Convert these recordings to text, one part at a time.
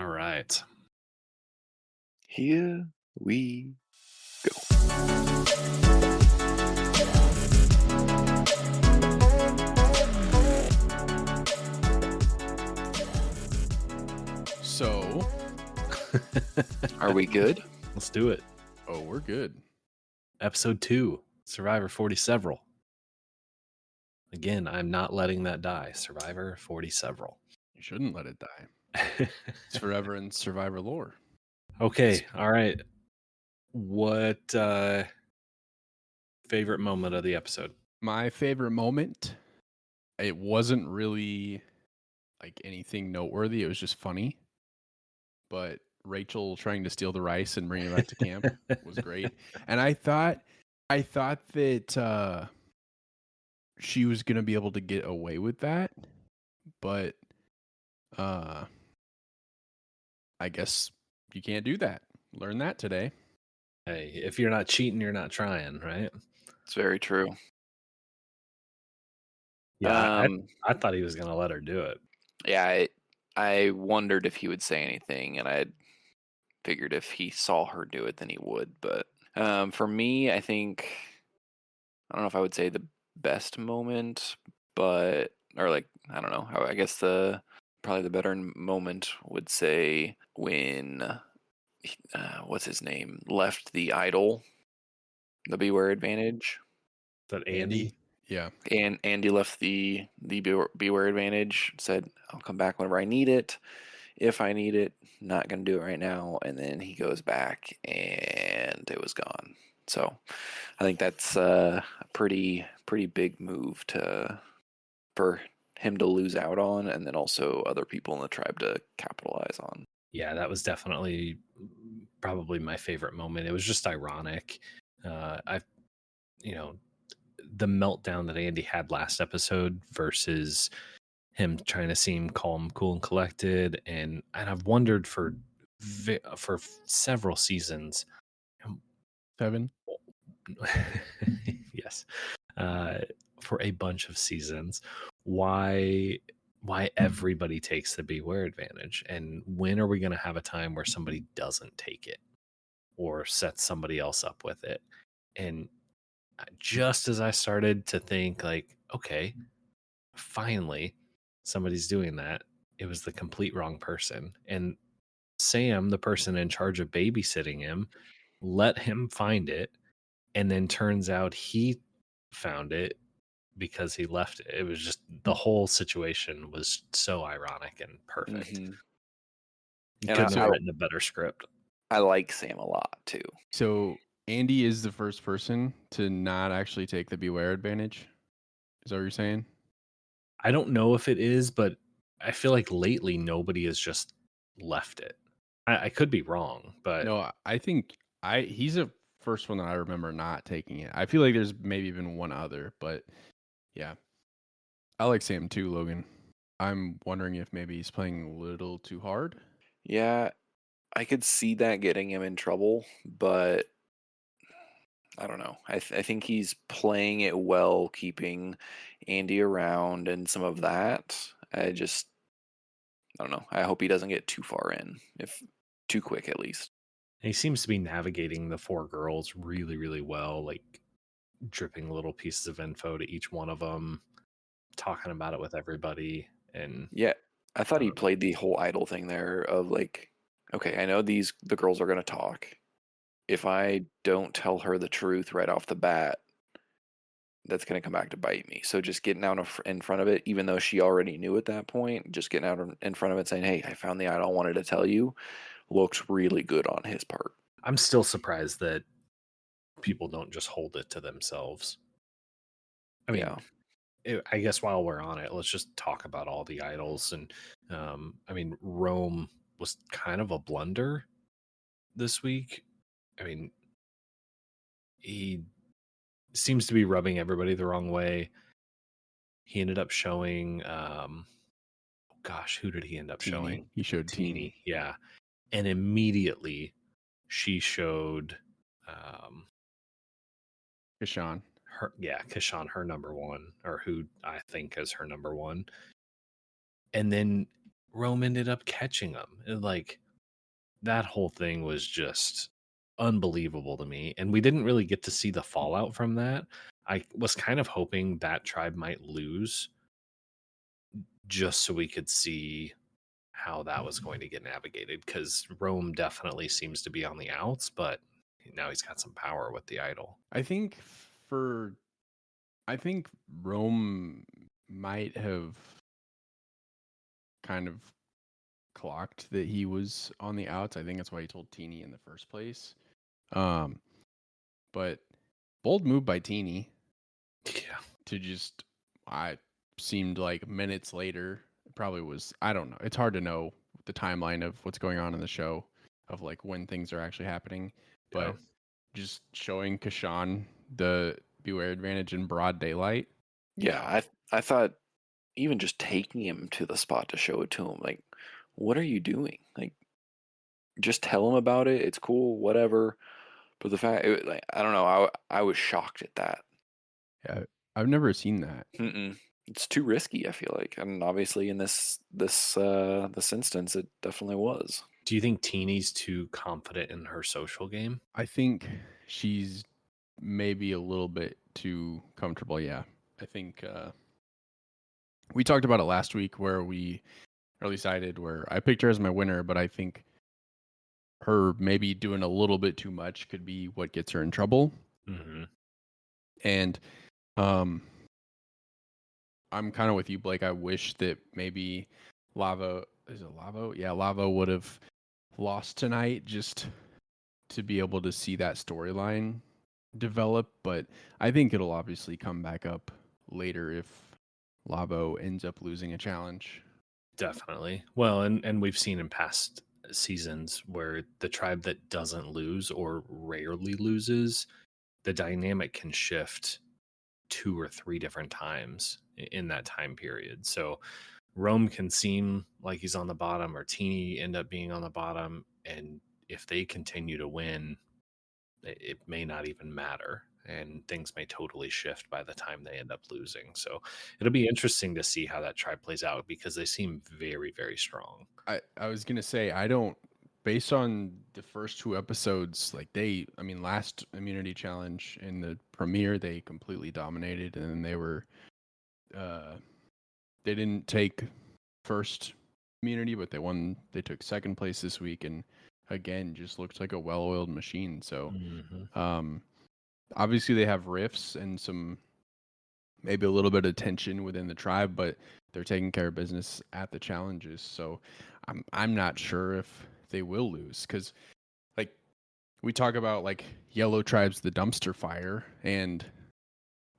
All right. Here we go. So, Are we good? Let's do it. Oh, we're good. Episode 2, Survivor 40 Several. Again, I'm not letting that die. Survivor 40 Several. You shouldn't let it die. It's forever in Survivor lore. Okay, all right. What favorite moment of the episode? My favorite moment, it wasn't really like anything noteworthy. It was just funny. But Rachel trying to steal the rice and bring it back to camp was great. And I thought that she was gonna be able to get away with that, but I guess you can't do that. Learn that today. Hey, if you're not cheating, you're not trying, right? It's very true. Yeah, Um, I thought he was going to let her do it. yeah, I wondered if he would say anything, and I figured if he saw her do it, then he would. But for me, I think I don't know if I would say the best moment, but or like I don't know. I guess the probably the better moment would say when what's his name left the idol, the Beware Advantage. Is that Andy? Yeah. And Andy left the Beware Advantage, said, I'll come back whenever I need it. If I need it, not going to do it right now. And then he goes back and it was gone. So I think that's a pretty big move for him to lose out on, and then also other people in the tribe to capitalize on. Yeah, that was definitely probably my favorite moment. It was just ironic. I, you know, the meltdown that Andy had last episode versus him trying to seem calm, cool, and collected, and I've wondered for several seasons. 7. Yes, for a bunch of seasons, why everybody takes the Beware Advantage, and when are we going to have a time where somebody doesn't take it or sets somebody else up with it? And just as I started to think, like, okay, finally somebody's doing that, it was the complete wrong person. And Sam, the person in charge of babysitting him, let him find it, and then turns out he found it because he left it. It was just the whole situation was so ironic and perfect. Mm-hmm. You And couldn't have I written a better script. I like Sam a lot too. So Andy is the first person to not actually take the Beware Advantage. Is that what you're saying? I don't know if it is, but I feel like lately nobody has just left it. I could be wrong, but No, I think he's the first one that I remember not taking it. I feel like there's maybe been one other, but yeah. I like Sam too, Logan. I'm wondering if maybe he's playing a little too hard. Yeah, I could see that getting him in trouble, but I don't know. I think he's playing it well, keeping Andy around and some of that. I don't know. I hope he doesn't get too far in, if too quick at least. he seems to be navigating the four girls really, really well, like dripping little pieces of info to each one of them, talking about it with everybody. And Yeah, I thought I he don't know. played the whole idol thing there of like, okay, I know the girls are gonna talk. If I don't tell her the truth right off the bat, that's going to come back to bite me. So just getting out in front of it, even though she already knew at that point, just getting out in front of it saying, hey, I found the idol I wanted to tell you, looks really good on his part. I'm still surprised that people don't just hold it to themselves. I mean, I guess while we're on it, let's just talk about all the idols. And I mean, Rome was kind of a blunder this week. I mean, he seems to be rubbing everybody the wrong way. He ended up showing, gosh, who did he end up showing? He showed Teeny. Yeah. And immediately she showed Kashawn. Kashawn, her number one, or who I think is her number one. And then Rome ended up catching them. Like, that whole thing was just unbelievable to me. And we didn't really get to see the fallout from that. I was kind of hoping that tribe might lose just so we could see how that was going to get navigated, because Rome definitely seems to be on the outs, but now he's got some power with the idol. I think for I think Rome might have kind of clocked that he was on the outs. I think that's why he told Teeny in the first place. But bold move by Teeny Yeah. to just, I seemed like minutes later, it probably was, I don't know. It's hard to know the timeline of what's going on in the show, of like when things are actually happening. But Yeah. just showing Kashan the Beware advantage in broad daylight. Yeah, I thought even just taking him to the spot to show it to him, like, what are you doing? Like, just tell him about it. It's cool, whatever. But the fact, like, I don't know, I was shocked at that. Yeah, I've never seen that. It's too risky, I feel like, and obviously in this instance, it definitely was. Do you think Teeny's too confident in her social game? I think she's maybe a little bit too comfortable. Yeah, I think we talked about it last week where we, or at least I did, where I picked her as my winner, but I think her maybe doing a little bit too much could be what gets her in trouble. Mm-hmm. And I'm kind of with you, Blake. I wish that maybe Lavo, is it Lavo? Yeah, Lavo would have lost tonight just to be able to see that storyline develop. But I think it'll obviously come back up later if Lavo ends up losing a challenge. Definitely. Well, and we've seen in past seasons where the tribe that doesn't lose or rarely loses, the dynamic can shift 2 or 3 different times in that time period. So Rome can seem like he's on the bottom, or Teeny end up being on the bottom, and if they continue to win, it may not even matter, and things may totally shift by the time they end up losing. So it'll be interesting to see how that tribe plays out, because they seem very, very strong. I was gonna say, I don't, based on the first 2 episodes, like last immunity challenge in the premiere they completely dominated, and then they didn't take first immunity, but they took second place this week, and again just looked like a well-oiled machine. So obviously they have rifts and some, maybe a little bit of tension within the tribe, but they're taking care of business at the challenges. So I'm not sure if they will lose, because like we talk about like yellow tribe's the dumpster fire, and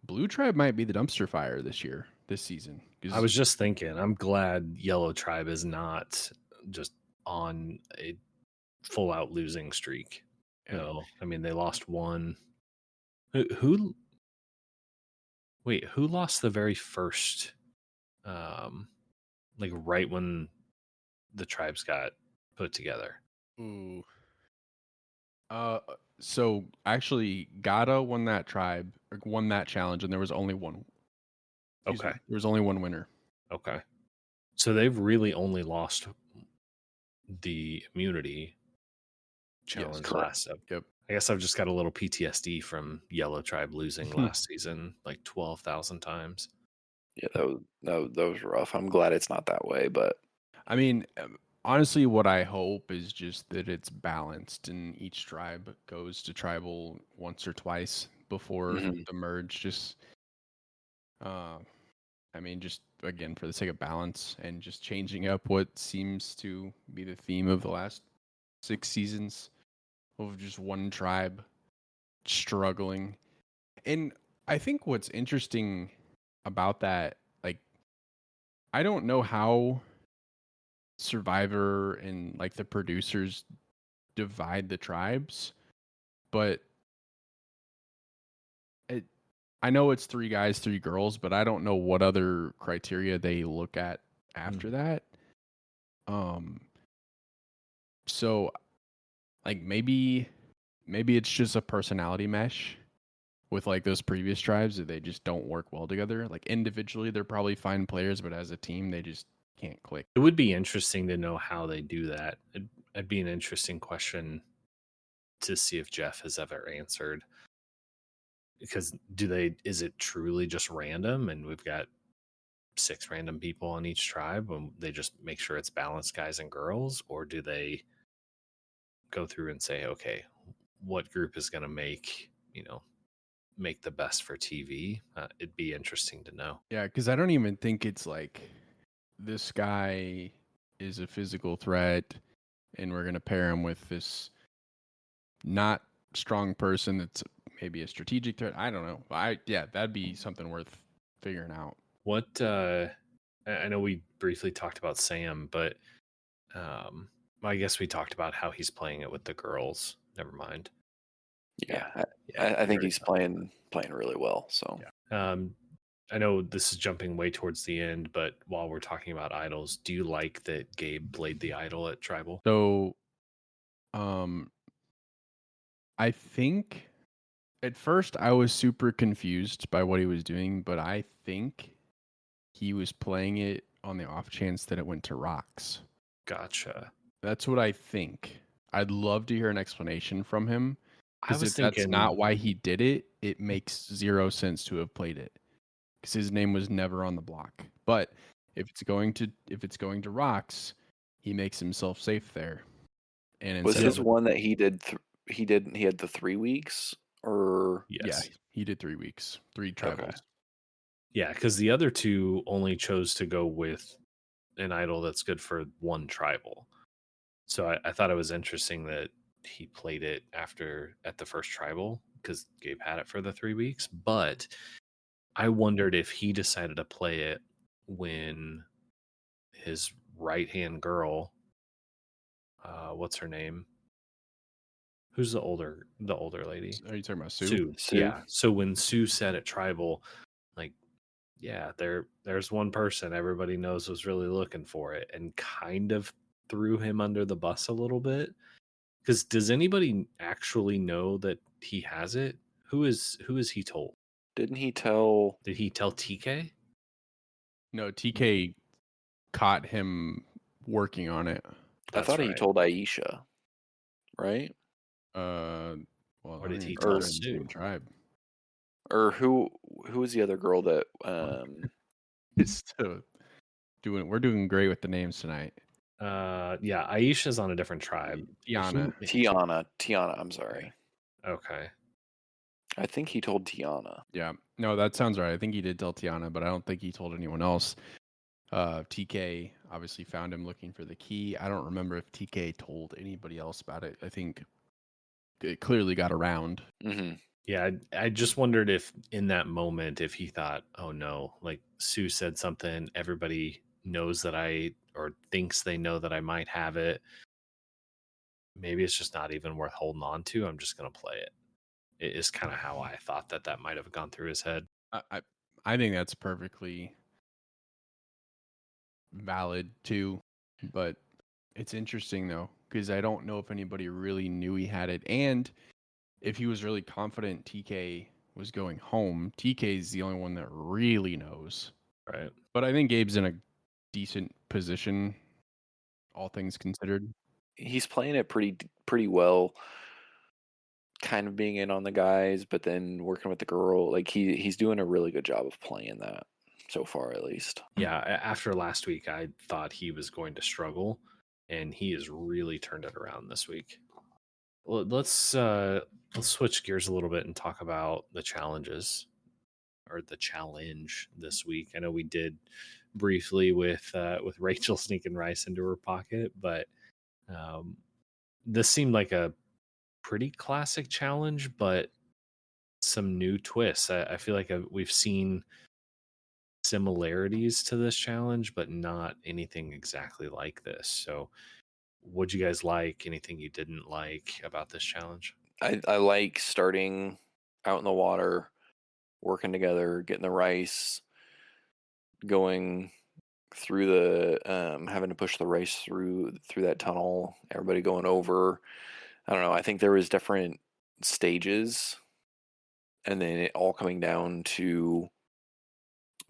blue tribe might be the dumpster fire this season. I was just thinking, I'm glad yellow tribe is not just on a full out losing streak. No, I mean, they lost one. Who lost the very first, like right when the tribes got put together? Ooh. So actually, Gata won that challenge, and there was only one. Okay. There was only one winner. Okay. So they've really only lost the immunity challenge last up. Yep. I guess I've just got a little PTSD from Yellow Tribe losing last season like 12,000 times. Yeah, that was rough. I'm glad it's not that way, but I mean, honestly, what I hope is just that it's balanced and each tribe goes to tribal once or twice before the merge. Just, I mean, just again, for the sake of balance and just changing up what seems to be the theme of the last 6 seasons of just one tribe struggling. And I think what's interesting about that, like, I don't know how Survivor and like the producers divide the tribes, but I know it's 3 guys, 3 girls, but I don't know what other criteria they look at after that. So like maybe it's just a personality mesh with like those previous tribes that they just don't work well together. Like individually they're probably fine players, but as a team they just can't click. It would be interesting to know how they do that. It'd be an interesting question to see if Jeff has ever answered. Because is it truly just random and we've got 6 random people on each tribe and they just make sure it's balanced guys and girls, or do they go through and say, okay, what group is going to make the best for TV? It'd be interesting to know. Yeah, because I don't even think it's like this guy is a physical threat and we're going to pair him with this not strong person that's maybe a strategic threat. I don't know. That'd be something worth figuring out. What I know we briefly talked about Sam, but I guess we talked about how he's playing it with the girls. Never mind. Yeah, Yeah, I think he's playing really well. So I know this is jumping way towards the end, but while we're talking about idols, do you like that Gabe played the idol at Tribal? So, I think at first I was super confused by what he was doing, but I think he was playing it on the off chance that it went to rocks. Gotcha. That's what I think. I'd love to hear an explanation from him. I Because was if that's thinking not why he did it, it makes zero sense to have played it. Because his name was never on the block. But if it's going to rocks, he makes himself safe there. And was instead his of, one that he did? He had the 3 weeks, or yeah, yes. he did 3 weeks, 3 tribals. Yeah, because the other 2 only chose to go with an idol that's good for 1 tribal. So I thought it was interesting that he played it at the first tribal because Gabe had it for the 3 weeks. But I wondered if he decided to play it when his right hand girl, what's her name? Who's the older lady? Are you talking about Sue? Sue. Yeah. So when Sue said at tribal, like, yeah, there's one person everybody knows was really looking for it, and kind of threw him under the bus a little bit. Because does anybody actually know that he has it? Who is he told? Didn't he tell? Did he tell TK? No, TK caught him working on it. I thought he told Aisha, right? Well, Or I did think he they're tell in the Sue? same tribe. Or who was the other girl that? It's we're doing great with the names tonight. Yeah, Aisha's on a different tribe. Tiana. Tiana. I'm sorry. Okay. I think he told Tiana. Yeah. No, that sounds right. I think he did tell Tiana, but I don't think he told anyone else. TK obviously found him looking for the key. I don't remember if TK told anybody else about it. I think it clearly got around. Mm-hmm. Yeah, I just wondered if in that moment, if he thought, oh no, like Sue said something, everybody knows that or thinks they know that I might have it. Maybe it's just not even worth holding on to. I'm just going to play it. It is kind of how I thought that might have gone through his head. I think that's perfectly valid too, but it's interesting though, because I don't know if anybody really knew he had it, and if he was really confident TK was going home. TK is the only one that really knows, right? But I think Gabe's in a decent position, all things considered. He's playing it pretty well. Kind of being in on the guys, but then working with the girl. Like he's doing a really good job of playing that so far, at least. Yeah, after last week, I thought he was going to struggle, and he has really turned it around this week. Well, let's switch gears a little bit and talk about the challenges, or the challenge this week. I know we did briefly with Rachel sneaking rice into her pocket, but this seemed like a pretty classic challenge, but some new twists. I feel like we've seen similarities to this challenge, but not anything exactly like this. So, what'd you guys like? Anything you didn't like about this challenge? I like starting out in the water, working together, getting the rice, going through the having to push the rice through that tunnel, everybody going over. I don't know. I think there was different stages, and then it all coming down to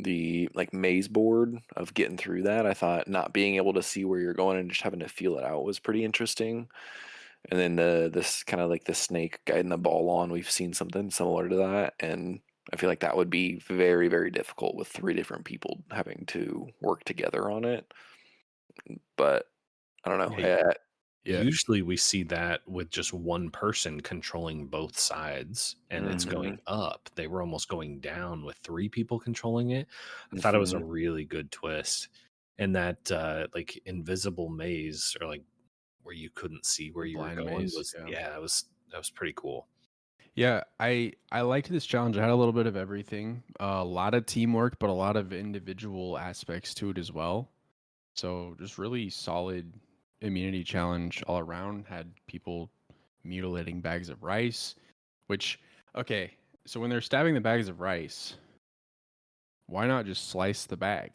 the like maze board of getting through that. I thought not being able to see where you're going and just having to feel it out was pretty interesting. And then this kind of like the snake guiding the ball on, we've seen something similar to that, and I feel like that would be very, very difficult with three different people having to work together on it. But I don't know. Yeah, Yeah. usually we see that with just one person controlling both sides and it's Mm-hmm, going up. They were almost going down with three people controlling it. I thought it was a mm-hmm. really good twist. And that like invisible maze or like where you couldn't see where The you were blind going maze. was Yeah. that was pretty cool. Yeah, I liked this challenge. I had a little bit of everything. A lot of teamwork, but a lot of individual aspects to it as well. So just really solid immunity challenge all around. Had people mutilating bags of rice, which okay, so when they're stabbing the bags of rice, why not just slice the bag?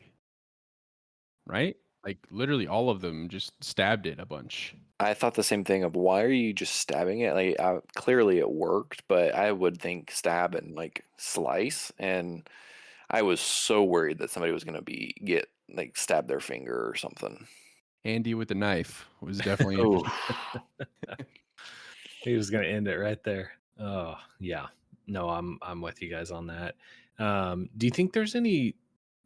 Right? Like literally all of them just stabbed it a bunch. I thought the same thing of why are you just stabbing it? Like clearly it worked, but I would think stab and like slice, and I was so worried that somebody was gonna be get like stab their finger or something. Andy with the knife was definitely Oh, interesting. He was going to end it right there. Oh, yeah. No, I'm with you guys on that. Do you think there's any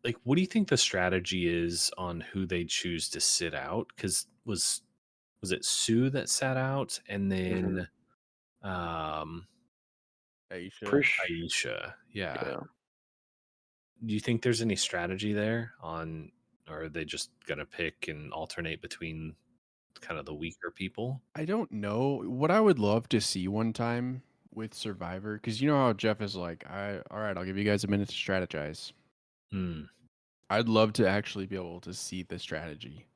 like what do you think the strategy is on who they choose to sit out? Because was it Sue that sat out and hmm then um Aisha. pretty. Aisha? Yeah. Yeah. Do you think there's any strategy there on or are they just gonna pick and alternate between kind of the weaker people? I don't know. What I would love to see one time with Survivor, because you know how Jeff is like, all right, I'll give you guys a minute to strategize. Hmm. I'd love to actually be able to see the strategy.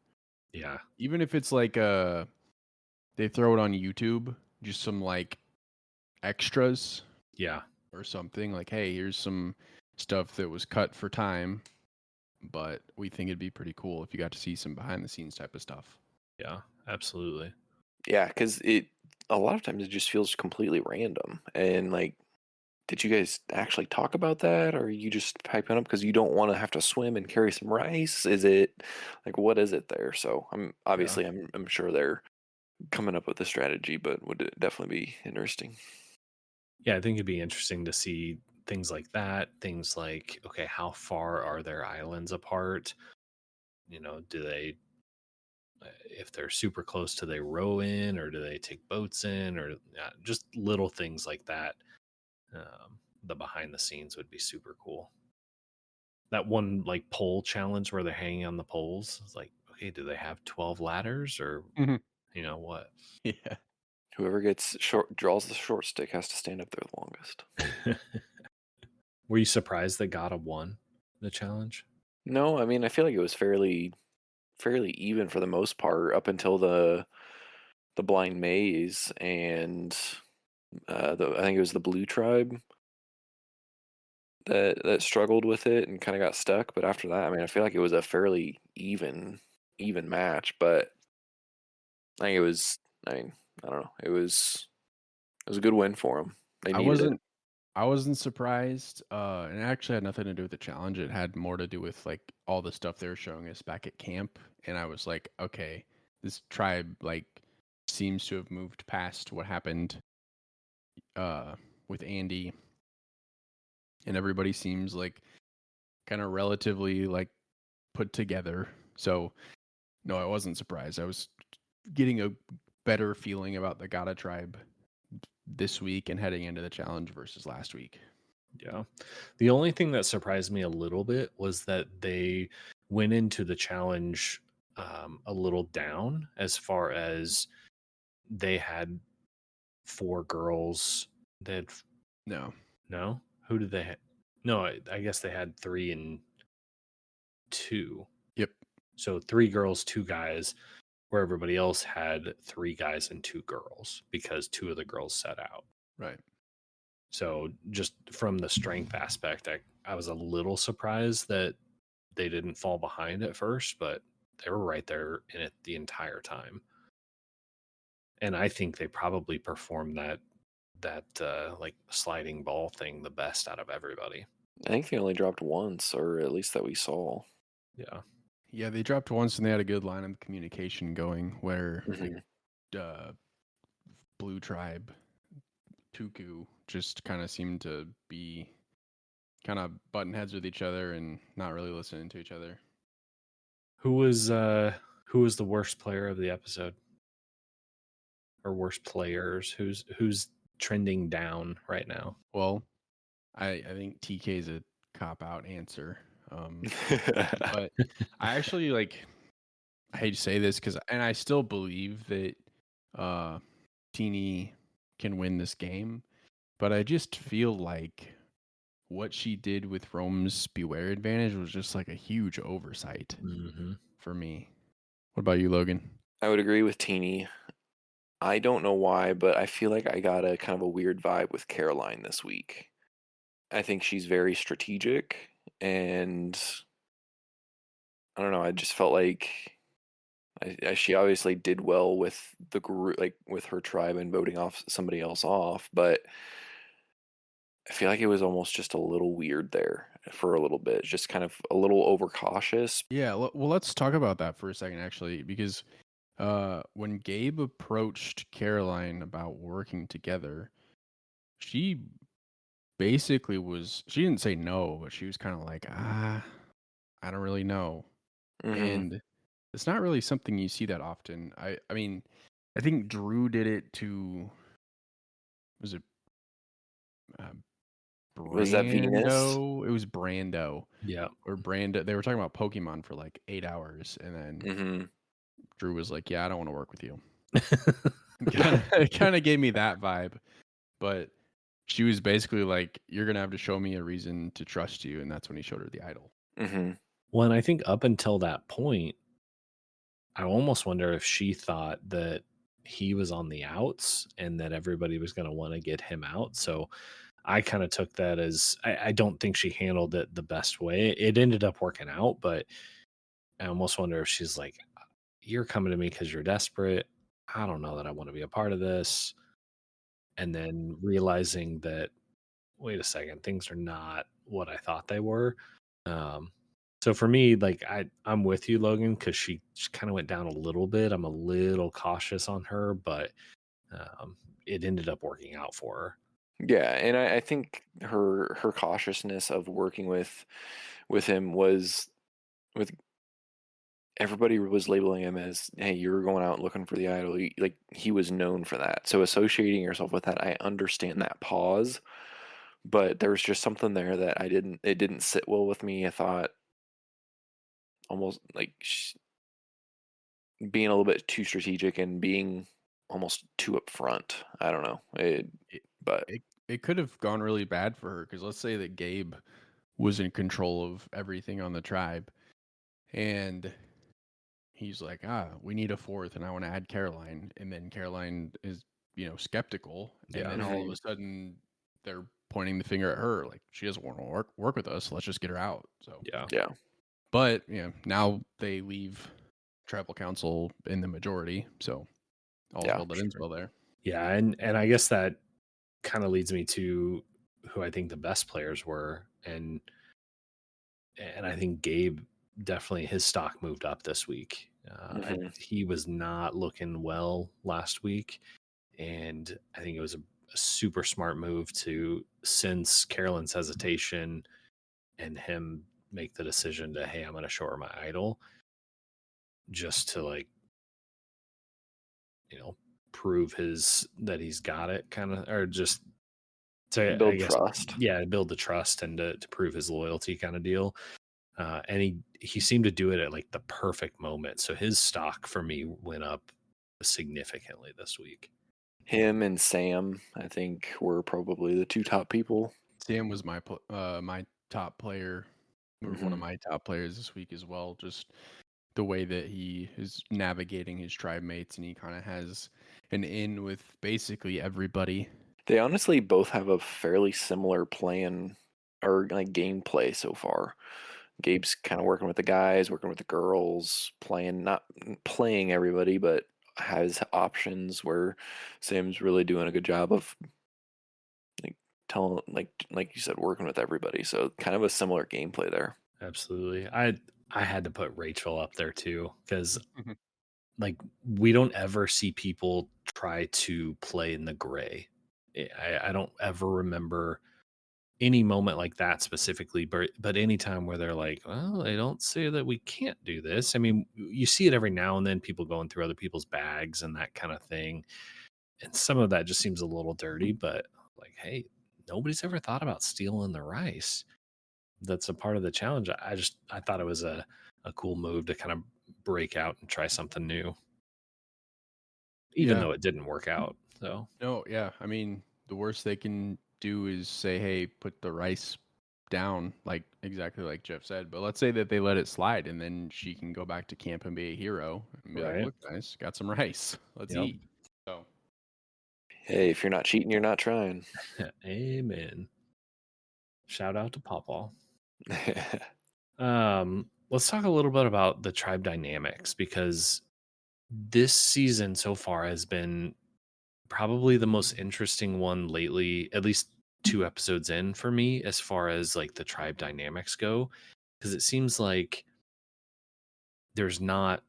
Yeah. Even if it's like they throw it on YouTube, just some like extras Yeah. or something. Like, hey, here's some stuff that was cut for time, but we think it'd be pretty cool if you got to see some behind the scenes type of stuff. Yeah. Absolutely. Yeah, because it a lot of times it just feels completely random. And like, did you guys actually talk about that, or are you just piping up because you don't want to have to swim and carry some rice? Is it like what is it there? So I'm Yeah. obviously I'm sure they're coming up with a strategy, but would it definitely be interesting. Yeah, I think it'd be interesting to see things like that. Things like, okay, how far are their islands apart? You know, do they, if they're super close, do they row in or do they take boats in or just little things like that? The behind the scenes would be super cool. That one like pole challenge where they're hanging on the poles. It's like, okay, do they have 12 ladders or, Mhm. you know, what? Yeah. Whoever gets short draws the short stick has to stand up there the longest. Were you surprised that Gata won the challenge? No, I mean I feel like it was fairly even for the most part up until the blind maze and I think it was the blue tribe that struggled with it and kind of got stuck. But after that, I mean, I feel like it was a fairly even match. But I think it was. I mean, I don't know. It was a good win for them. They I needed it. wasn't I wasn't surprised. And it actually had nothing to do with the challenge. It had more to do with like all the stuff they were showing us back at camp. And I was like, okay, this tribe like seems to have moved past what happened with Andy, and everybody seems like kind of relatively like put together. So no, I wasn't surprised. I was getting a better feeling about the Gata tribe this week and heading into the challenge versus last week. Yeah. The only thing that surprised me a little bit was that they went into the challenge a little down as far as they had four girls. They had, No. no? Who did they have? No, I guess they had three and two. Yep. So three girls, two guys, where everybody else had three guys and two girls because two of the girls set out. Right. So just from the strength aspect, I was a little surprised that they didn't fall behind at first, but they were right there in it the entire time. And I think they probably performed that like sliding ball thing the best out of everybody. I think they only dropped once, or at least that we saw. Yeah. Yeah, they dropped once and they had a good line of communication going where Hmm. uh, Blue Tribe, Tuku, just kind of seemed to be kind of butting heads with each other and not really listening to each other. Who was the worst player of the episode? Or worst players? Who's trending down right now? Well, I think TK is a cop out answer. But I actually I hate to say this and I still believe that Teeny can win this game, but I just feel like what she did with Rome's Beware advantage was just like a huge oversight Mm-hmm. for me. What about you, Logan? I would agree with Teeny. I don't know why, but I feel like I got a kind of a weird vibe with Caroline this week. I think she's very strategic, and I don't know. I just felt like she obviously did well with the group, like with her tribe and voting off somebody else off, but I feel like it was almost just a little weird there for a little bit, just kind of a little overcautious. Yeah, well, let's talk about that for a second, actually, because when Gabe approached Caroline about working together, she basically she didn't say no, but she was kind of like, I don't really know. Hmm. And it's not really something you see that often. I mean, I think Drew did it to, was it uh, Was that Venus? Brando? It was Brando. Yeah. Or Brando. They were talking about Pokemon for like 8 hours, and then Hmm. Drew was like, "Yeah, I don't want to work with you." It kind of gave me that vibe, but she was basically like, "You're gonna have to show me a reason to trust you," and that's when he showed her the idol. Hmm. Well, and I think up until that point, I almost wonder if she thought that he was on the outs and that everybody was going to want to get him out. So I kind of took that as I don't think she handled it the best way. It ended up working out, but I almost wonder if she's like, you're coming to me because you're desperate. I don't know that I want to be a part of this. And then realizing that, wait a second, things are not what I thought they were. Um, so for me, like I'm with you, Logan, because she kind of went down a little bit. I'm a little cautious on her, but um, it ended up working out for her. Yeah, and I think her cautiousness of working with him was with everybody was labeling him as, hey, you're going out looking for the idol. Like he was known for that. So associating yourself with that, I understand that pause, but there was just something there that it didn't sit well with me. I thought almost like being a little bit too strategic and being almost too upfront. I don't know. It But it could have gone really bad for her because let's say that Gabe was in control of everything on the tribe, and he's like, we need a fourth, and I want to add Caroline, and then Caroline is skeptical, and Yeah. then all of a sudden they're pointing the finger at her, like she doesn't want to work with us. Let's just get her out. So Yeah. yeah. but now they leave tribal council in the majority, so all's Yeah, well that ends well there. Yeah. And I guess that kind of leads me to who I think the best players were. And I think Gabe definitely his stock moved up this week. Hmm. He was not looking well last week, and I think it was a super smart move to sense Carolyn's hesitation and him make the decision to, hey, I'm going to show her my idol, just to like prove that he's got it, kind of, or just to, I Build guess, trust. yeah, build the trust and to prove his loyalty, kind of deal. And he seemed to do it at like the perfect moment. So his stock for me went up significantly this week. Him and Sam, I think, were probably the two top people. Sam was my top player, or one of Hmm. my top players this week as well. Just the way that he is navigating his tribe mates, and he kind of has an in with basically everybody. They honestly both have a fairly similar plan or like gameplay so far. Gabe's kind of working with the guys, working with the girls, not playing everybody, but has options where Sam's really doing a good job of like telling like you said, working with everybody. So kind of a similar gameplay there. Absolutely. I had to put Rachel up there too because like we don't ever see people try to play in the gray. I don't ever remember any moment like that specifically, but any time where they're like, well, they don't say that we can't do this. I mean, you see it every now and then, people going through other people's bags and that kind of thing. And some of that just seems a little dirty, but like, hey, nobody's ever thought about stealing the rice. That's a part of the challenge. I thought it was a cool move to kind of break out and try something new, even Yeah. though it didn't work out. So No, yeah. I mean, the worst they can do is say, "Hey, put the rice down," like exactly like Jeff said. But let's say that they let it slide, and then she can go back to camp and be a hero and be like, right. "Look, guys, got some rice. Let's Yep. eat." So Hey, if you're not cheating, you're not trying. Amen. Shout out to Pawpaw. Yeah. Let's talk a little bit about the tribe dynamics because this season so far has been probably the most interesting one lately, at least 2 episodes in for me, as far as like the tribe dynamics go. Because it seems like there's not,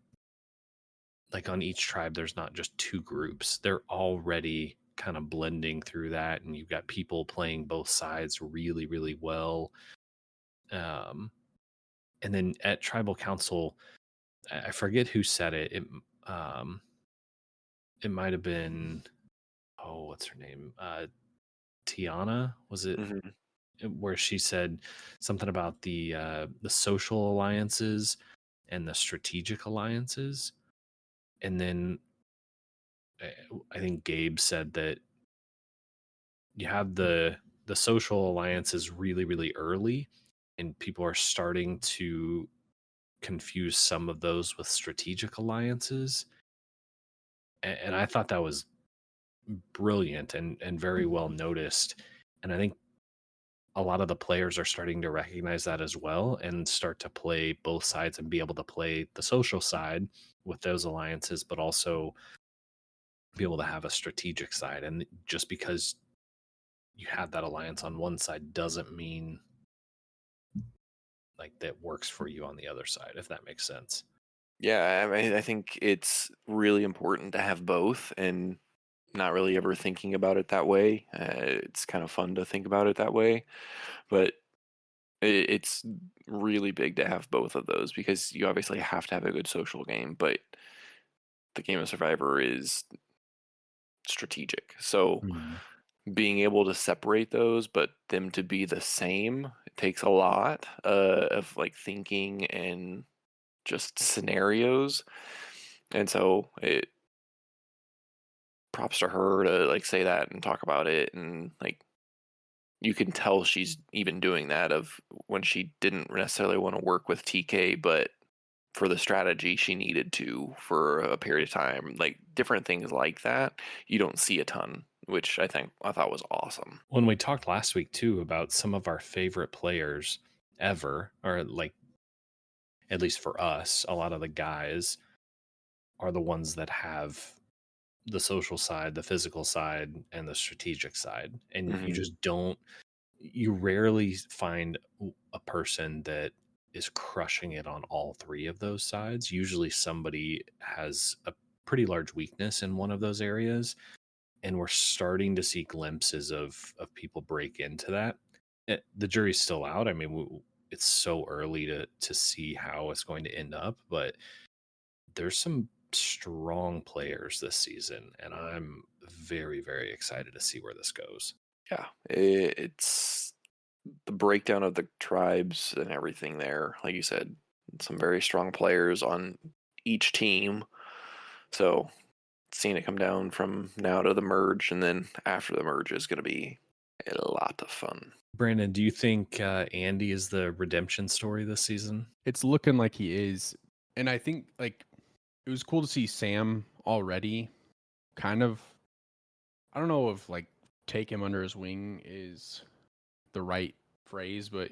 like on each tribe, there's not just two groups. They're already kind of blending through that. And you've got people playing both sides really, really well. Um, and then at tribal council, I forget who said it. Um, it might have been, oh, what's her name? Tiana, was it? Mhm. Where she said something about the social alliances and the strategic alliances, and then I think Gabe said that you have the social alliances really really early, and people are starting to confuse some of those with strategic alliances, and I thought that was brilliant and very well noticed, and I think a lot of the players are starting to recognize that as well and start to play both sides and be able to play the social side with those alliances, but also be able to have a strategic side. And just because you have that alliance on one side doesn't mean like that works for you on the other side, if that makes sense. Yeah, I think it's really important to have both and not really ever thinking about it that way. It's kind of fun to think about it that way, but it's really big to have both of those because you obviously have to have a good social game, but the game of Survivor is strategic. So Mhm. being able to separate those, but them to be the same, it takes a lot of like thinking and just scenarios. And so it props to her to like say that and talk about it, and like you can tell she's even doing that of when she didn't necessarily want to work with TK, but for the strategy she needed to for a period of time, like different things like that you don't see a ton, which I thought was awesome. When we talked last week too about some of our favorite players ever, or like at least for us, a lot of the guys are the ones that have the social side, the physical side, and the strategic side. And you Hmm. just don't, you rarely find a person that is crushing it on all three of those sides. Usually somebody has a pretty large weakness in one of those areas. And we're starting to see glimpses of people break into that. The jury's still out. I mean, it's so early to see how it's going to end up, but there's some strong players this season, and I'm very, very excited to see where this goes. Yeah, it's the breakdown of the tribes and everything there. Like you said, some very strong players on each team. So seeing it come down from now to the merge and then after the merge is going to be a lot of fun. Brandon, do you think Andy is the redemption story this season? it's looking like he is, and I think like it was cool to see Sam already. Kind of, I don't know if like take him under his wing is the right phrase, but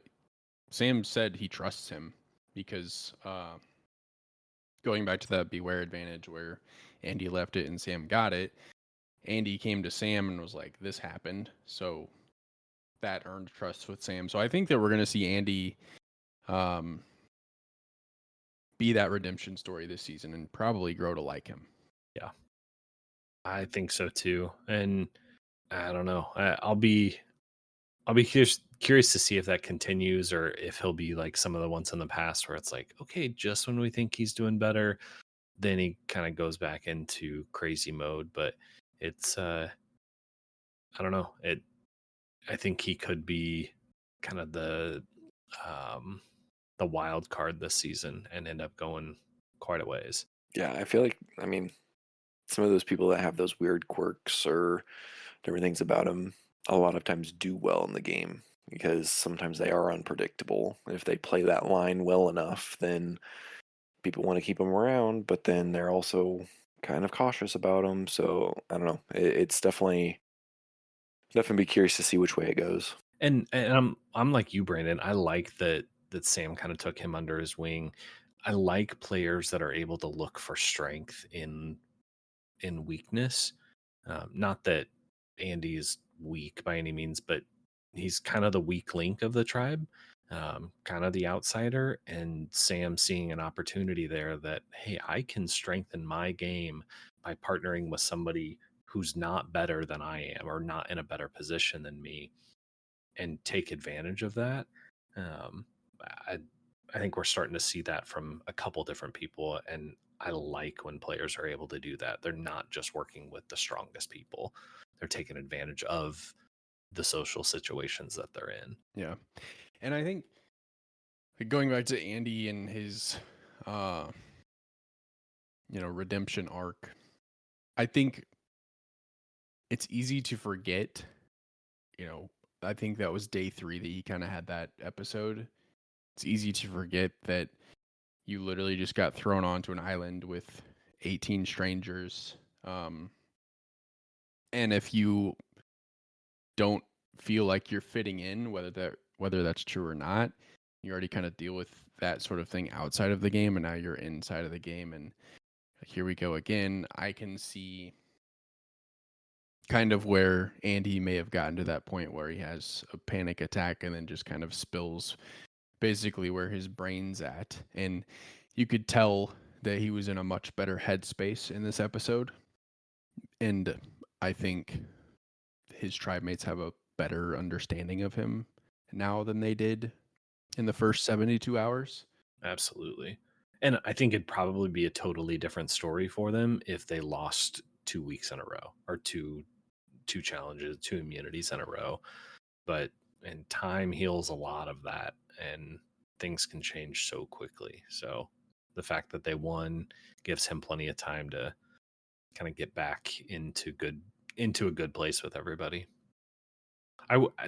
Sam said he trusts him because going back to that beware advantage where Andy left it and Sam got it, Andy came to Sam and was like, "This happened, so that earned trust with Sam. So I think that we're going to see Andy be that redemption story this season and probably grow to like him. Yeah, I think so too. And I don't know. I'll be curious to see if that continues or if he'll be like some of the ones in the past where it's like, okay, just when we think he's doing better, then he kind of goes back into crazy mode. But it's I don't know. I think he could be kind of the wild card this season and end up going quite a ways. Yeah, I feel like, I mean, some of those people that have those weird quirks or different things about them a lot of times do well in the game because sometimes they are unpredictable. If they play that line well enough, then people want to keep them around, but then they're also kind of cautious about them. So I don't know. It's definitely be curious to see which way it goes. And I'm like you, Brandon. I like that Sam kind of took him under his wing. I like players that are able to look for strength in weakness. Not that Andy is weak by any means, but he's kind of the weak link of the tribe, kind of the outsider. And Sam seeing an opportunity there that, hey, I can strengthen my game by partnering with somebody who's not better than I am or not in a better position than me and take advantage of that. Um, I, I think we're starting to see that from a couple different people. And I like when players are able to do that. They're not just working with the strongest people. They're taking advantage of the social situations that they're in. Yeah. And I think going back to Andy and his redemption arc, I think it's easy to forget, I think that was day 3 that he kind of had that episode. It's easy to forget that you literally just got thrown onto an island with 18 strangers. And if you don't feel like you're fitting in, whether that's true or not, you already kind of deal with that sort of thing outside of the game, and now you're inside of the game. And here we go again. I can see kind of where Andy may have gotten to that point where he has a panic attack and then just kind of spills basically where his brain's at. And you could tell that he was in a much better headspace in this episode. And I think his tribe mates have a better understanding of him now than they did in the first 72 hours. Absolutely. And I think it'd probably be a totally different story for them if they lost 2 weeks in a row or two challenges, 2 immunities in a row. But and time heals a lot of that, and things can change so quickly. So the fact that they won gives him plenty of time to kind of get back into a good place with everybody.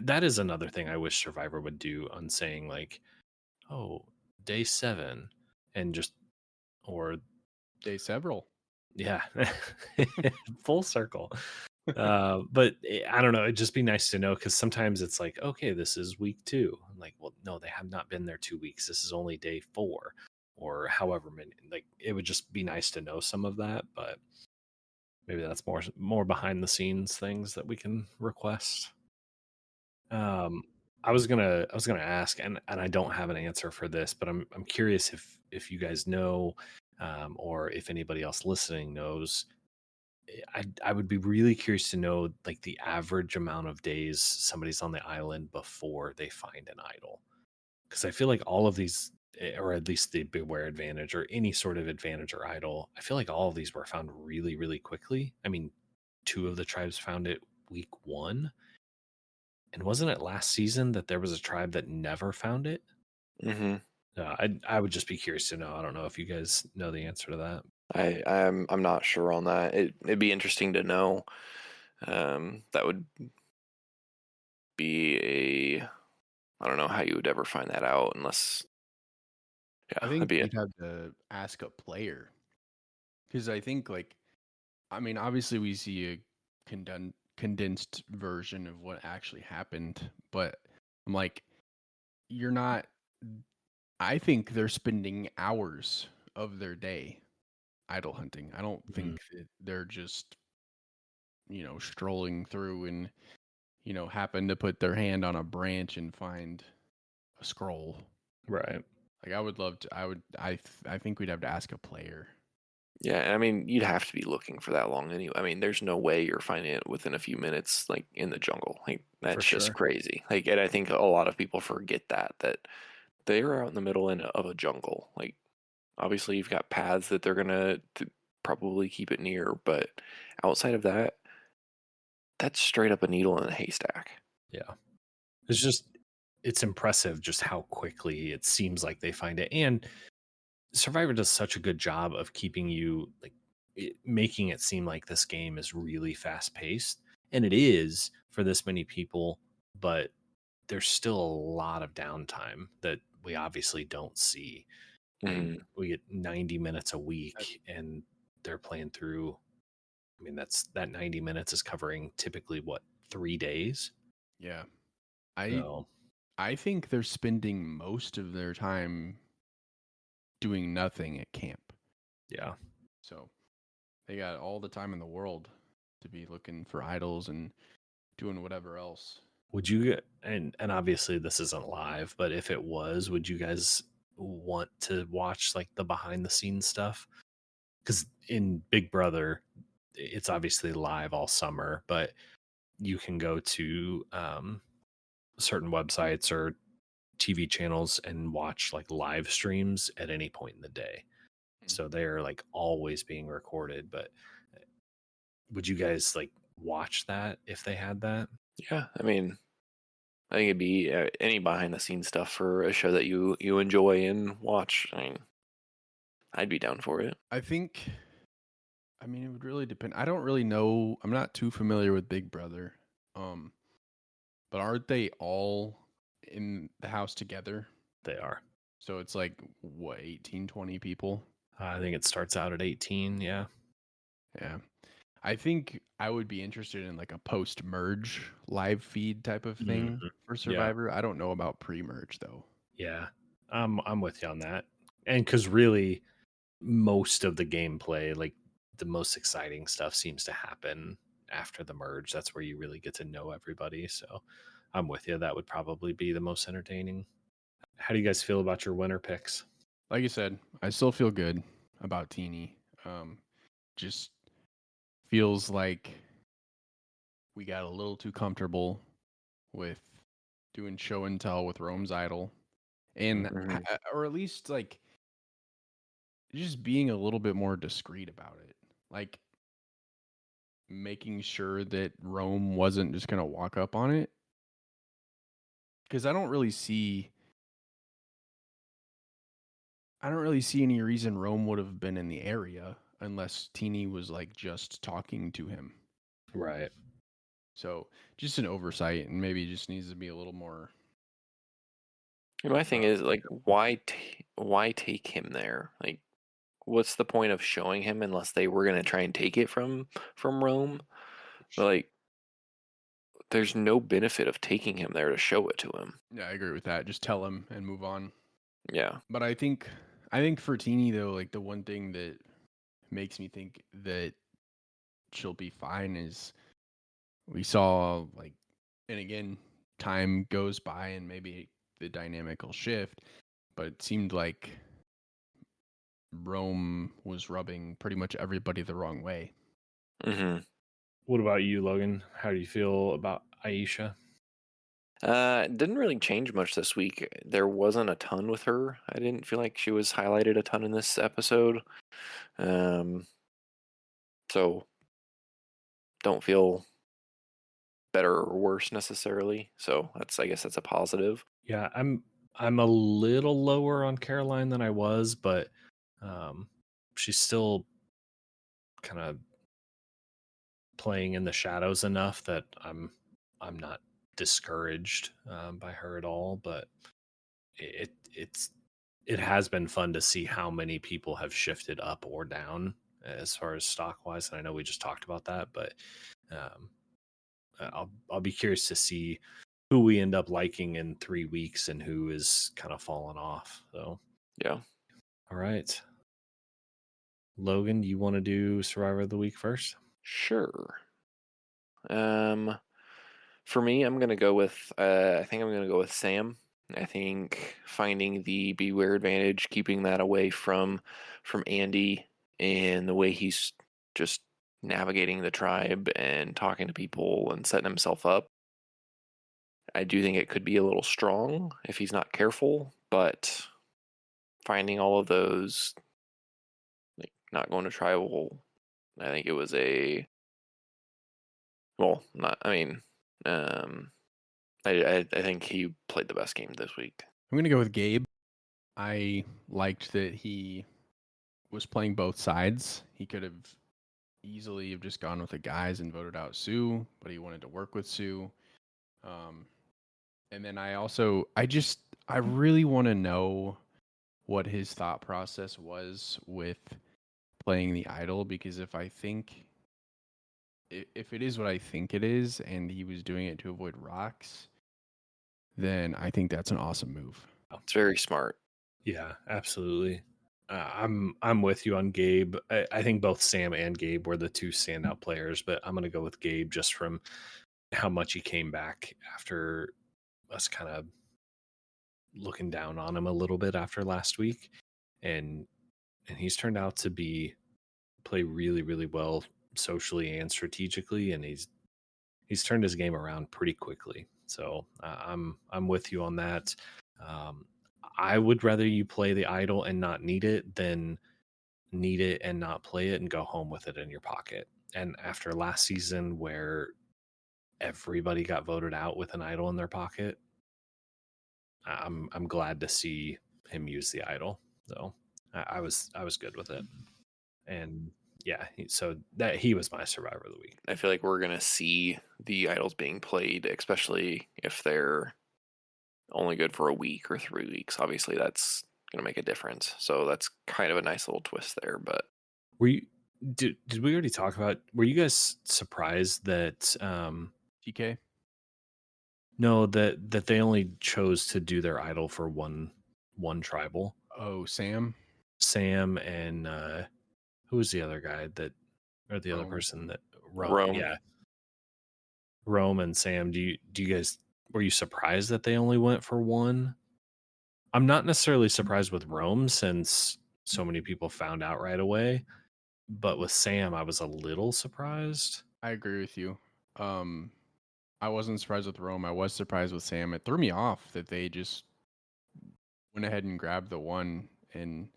That is another thing I wish Survivor would do on saying like, oh, day 7 and just or Day several. yeah, full circle. But I don't know. It'd just be nice to know because sometimes it's like, okay, this is week 2. I'm like, well, no, they have not been there 2 weeks. This is only day 4, or however many. Like, it would just be nice to know some of that. But maybe that's more behind the scenes things that we can request. I was gonna ask, and I don't have an answer for this, but I'm curious if you guys know, or if anybody else listening knows. I would be really curious to know like the average amount of days somebody's on the island before they find an idol, because I feel like all of these, or at least the Beware Advantage or any sort of advantage or idol, I feel like all of these were found really, really quickly. I mean, 2 of the tribes found it week 1. And wasn't it last season that there was a tribe that never found it? Mm-hmm. I would just be curious to know. I don't know if you guys know the answer to that. I'm not sure on that. It'd be interesting to know. That would be I don't know how you would ever find that out unless I that'd think be it. you'd have to ask a player because I think, obviously we see a condensed version of what actually happened, but I'm like, you're not. I think they're spending hours of their day idol hunting. I don't think that they're just strolling through and happen to put their hand on a branch and find a scroll. Right. Like I would love to. I think we'd have to ask a player. Yeah, I mean, you'd have to be looking for that long anyway. I mean, there's no way you're finding it within a few minutes, like in the jungle. Like For that's just sure. crazy. Like, and I think a lot of people forget that they are out in the middle of a jungle. Like, obviously, you've got paths that they're gonna probably keep it near, but outside of that, that's straight up a needle in a haystack. Yeah. It's impressive just how quickly it seems like they find it. And Survivor does such a good job of keeping you making it seem like this game is really fast paced. And it is for this many people, but there's still a lot of downtime that we obviously don't see. And Mhm. we get 90 minutes a week and they're playing through. I mean, that 90 minutes is covering typically what, 3 days? Yeah, I So I think they're spending most of their time doing nothing at camp. yeah. So they got all the time in the world to be looking for idols and doing whatever else. Would you and obviously this isn't live, but if it was, would you guys want to watch like the behind the scenes stuff? Because in Big Brother, it's obviously live all summer, but you can go to certain websites or TV channels and watch like live streams at any point in the day. So they're like always being recorded. But would you guys like watch that if they had that? Yeah, I mean, I think it'd be any behind the scenes stuff for a show that you enjoy and watch. I mean, I'd be down for it. I think. I mean, it would really depend. I don't really know. I'm not too familiar with Big Brother. Um, but aren't they all in the house together? They are. So it's like what, 18, 20 people? I think it starts out at 18. Yeah. Yeah. I think I would be interested in like a post merge live feed type of thing Mhm. for Yeah. Survivor. I don't know about pre merge though. Yeah. I'm with you on that. And because really, most of the gameplay, like the most exciting stuff, seems to happen after the merge. That's where you really get to know everybody. So I'm with you. That would probably be the most entertaining. How do you guys feel about your winner picks? Like I said, I still feel good about Teeny. Just feels like we got a little too comfortable with doing show and tell with Rome's Idol, and Mhm. or at least like just being a little bit more discreet about it, like making sure that Rome wasn't just gonna walk up on it, because I don't really see any reason Rome would have been in the area unless Teeny was like just talking to him. Right. So just an oversight, and maybe it just needs to be a little more. My thing is like, why take him there? Like, what's the point of showing him unless they were gonna try and take it from Rome? But like, there's no benefit of taking him there to show it to him. Yeah, I agree with that. Just tell him and move on. Yeah. But I think for Teeny though, like the one thing that makes me think that she'll be fine is we saw like, and again, time goes by and maybe the dynamic will shift, but it seemed like Rome was rubbing pretty much everybody the wrong way. Mm-hmm. What about you, Logan? How do you feel about Aisha? It didn't really change much this week. There wasn't a ton with her. I didn't feel like she was highlighted a ton in this episode. Um, so don't feel better or worse necessarily. So I guess that's a positive. Yeah, I'm a little lower on Caroline than I was, but um, she's still kind of playing in the shadows enough that I'm not discouraged by her at all. But it's it has been fun to see how many people have shifted up or down as far as stock wise. And I know we just talked about that, but um, I'll be curious to see who we end up liking in 3 weeks and who is kind of fallen off. So Yeah. all right, Logan, do you want to do Survivor of the Week first? Sure. Um, For me, I'm gonna go with. I think I'm gonna go with Sam. I think finding the beware advantage, keeping that away from Andy, and the way he's just navigating the tribe and talking to people and setting himself up. I do think it could be a little strong if he's not careful, but finding all of those, like not going to tribal, I think it was a well, not. I mean, um, I think he played the best game this week. I'm gonna go with Gabe. I liked that he was playing both sides. He could have easily have just gone with the guys and voted out Sue, but he wanted to work with Sue. And then I really want to know what his thought process was with playing the idol, because if it is what I think it is and he was doing it to avoid rocks, then I think that's an awesome move. It's very smart. Yeah, absolutely. I'm with you on Gabe. I think both Sam and Gabe were the two standout players, but I'm gonna go with Gabe just from how much he came back after us kind of looking down on him a little bit after last week, and he's turned out to play really really well socially and strategically, and he's turned his game around pretty quickly. So I'm with you on that. Um, I would rather you play the idol and not need it than need it and not play it and go home with it in your pocket. And after last season where everybody got voted out with an idol in their pocket, I'm glad to see him use the idol. So I was good with it. And yeah, so that he was my survivor of the week. I feel like we're gonna see the idols being played, especially if they're only good for a week or 3 weeks. Obviously, that's gonna make a difference. So that's kind of a nice little twist there. But Were you did we already talk about? Were you guys surprised that TK? no, that they only chose to do their idol for one tribal? Oh, Sam? Sam and who was the other guy or the other Rome. person that Rome. Yeah, Rome and Sam. Do you guys, were you surprised that they only went for one? I'm not necessarily surprised with Rome since so many people found out right away, but with Sam, I was a little surprised. I agree with you. I wasn't surprised with Rome. I was surprised with Sam. It threw me off that they just went ahead and grabbed the one and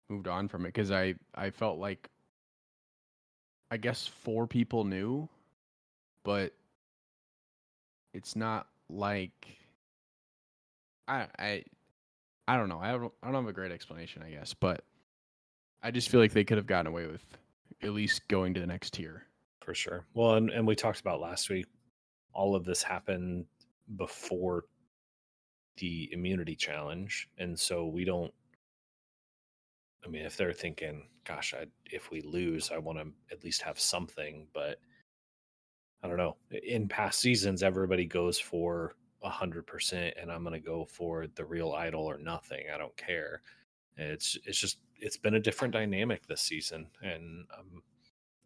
moved on from it, because I felt like, I guess 4 people knew, but it's not like I don't know. I don't have a great explanation, I guess, but I just feel like they could have gotten away with at least going to the next tier. For sure. Well, and we talked about last week, all of this happened before the immunity challenge. And so we don't, I mean, if they're thinking, gosh, if we lose, I want to at least have something. But I don't know. In past seasons, everybody goes for 100%, and I'm going to go for the real idol or nothing. I don't care. It's been a different dynamic this season, and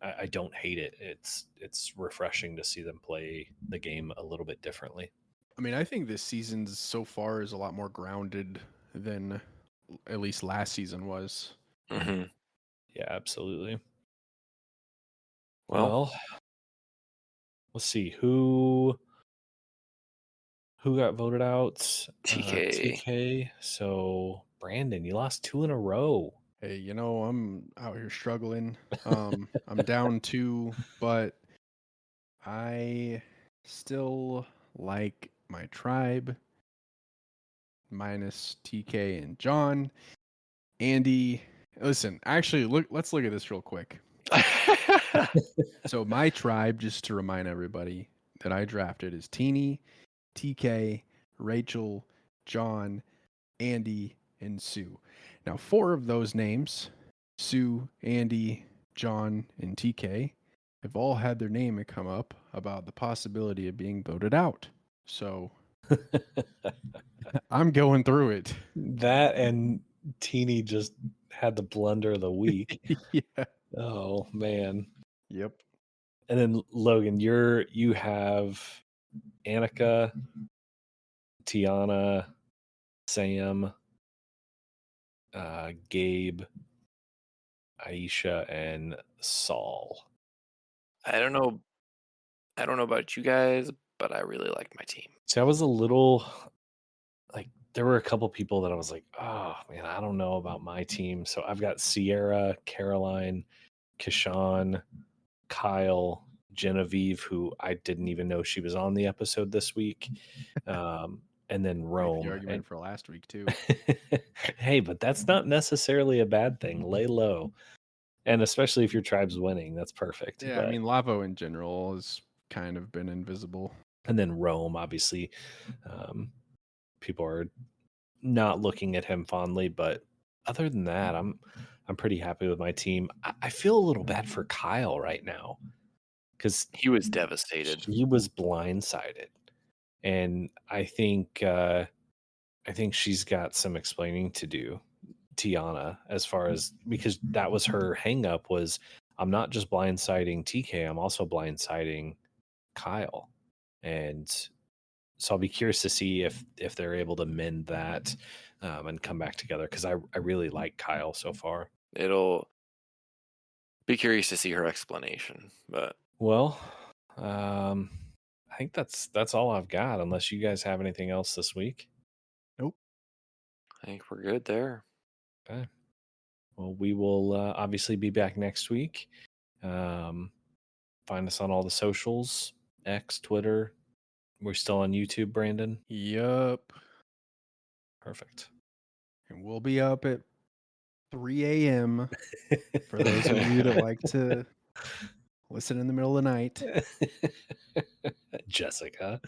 I don't hate it. It's refreshing to see them play the game a little bit differently. I mean, I think this season so far is a lot more grounded than at least last season was. Mm-hmm. Yeah, absolutely. Well, Well, let's see who got voted out. TK. TK. So Brandon, you lost 2 in a row. Hey, I'm out here struggling. I'm down 2, but I still like my tribe, minus TK and John. Andy, listen, actually, let's look at this real quick. So my tribe, just to remind everybody that I drafted, is Teeny, TK, Rachel, John, Andy, and Sue. Now, 4 of those names, Sue, Andy, John, and TK, have all had their name come up about the possibility of being voted out. So I'm going through it. That and Teeny just had the blunder of the week. Yeah. Oh man. Yep. And then Logan, you have Annika, Tiana, Sam, Gabe, Aisha, and Saul. I don't know about you guys, but I really like my team. See, I was a little like, there were a couple people that I was like, oh man, I don't know about my team. So I've got Sierra, Caroline, Kishan, Kyle, Genevieve, who I didn't even know she was on the episode this week, and then Make Rome. the argument And for last week too. hey, but that's not necessarily a bad thing. Lay low, and especially if your tribe's winning, that's perfect. Yeah, But, I mean, Lavo in general has kind of been invisible. and then Rome, obviously, people are not looking at him fondly, but other than that, I'm pretty happy with my team. I feel a little bad for Kyle right now because He was devastated. he was blindsided, and I think she's got some explaining to do, Tiana, as far as, because that was her hang up, was I'm not just blindsiding TK, I'm also blindsiding Kyle. And so I'll be curious to see if they're able to mend that, and come back together, because I really like Kyle so far. It'll be curious to see her explanation, but Well, I think that's all I've got, unless you guys have anything else this week. Nope. I think we're good there. Okay. Well, we will obviously be back next week. Find us on all the socials, X, Twitter. We're still on YouTube, Brandon. Yup. Perfect. And we'll be up at 3 a.m. for those of you that like to listen in the middle of the night. Jessica.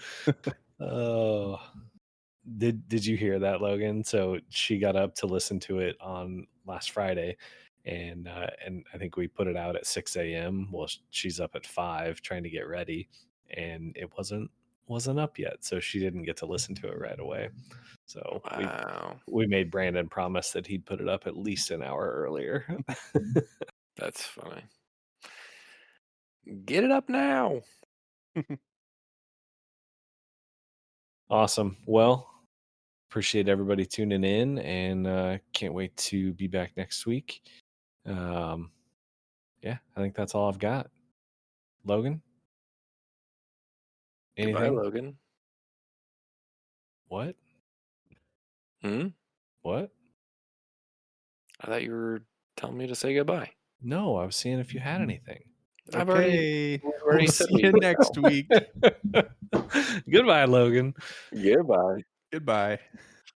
Oh, did you hear that, Logan? So she got up to listen to it on last Friday, and I think we put it out at 6 a.m. Well, she's up at 5 trying to get ready, and it wasn't up yet, so she didn't get to listen to it right away. So Wow. we made Brandon promise that he'd put it up at least an hour earlier. That's funny. Get it up now. Awesome. Well, appreciate everybody tuning in, and can't wait to be back next week. Yeah, I think that's all I've got. Logan? Goodbye, Anything? Logan. What? Hmm? What? I thought you were telling me to say goodbye. No, I was seeing if you had anything. I've already Okay. already We'll said see you we next week. Goodbye, Logan. Goodbye. Goodbye.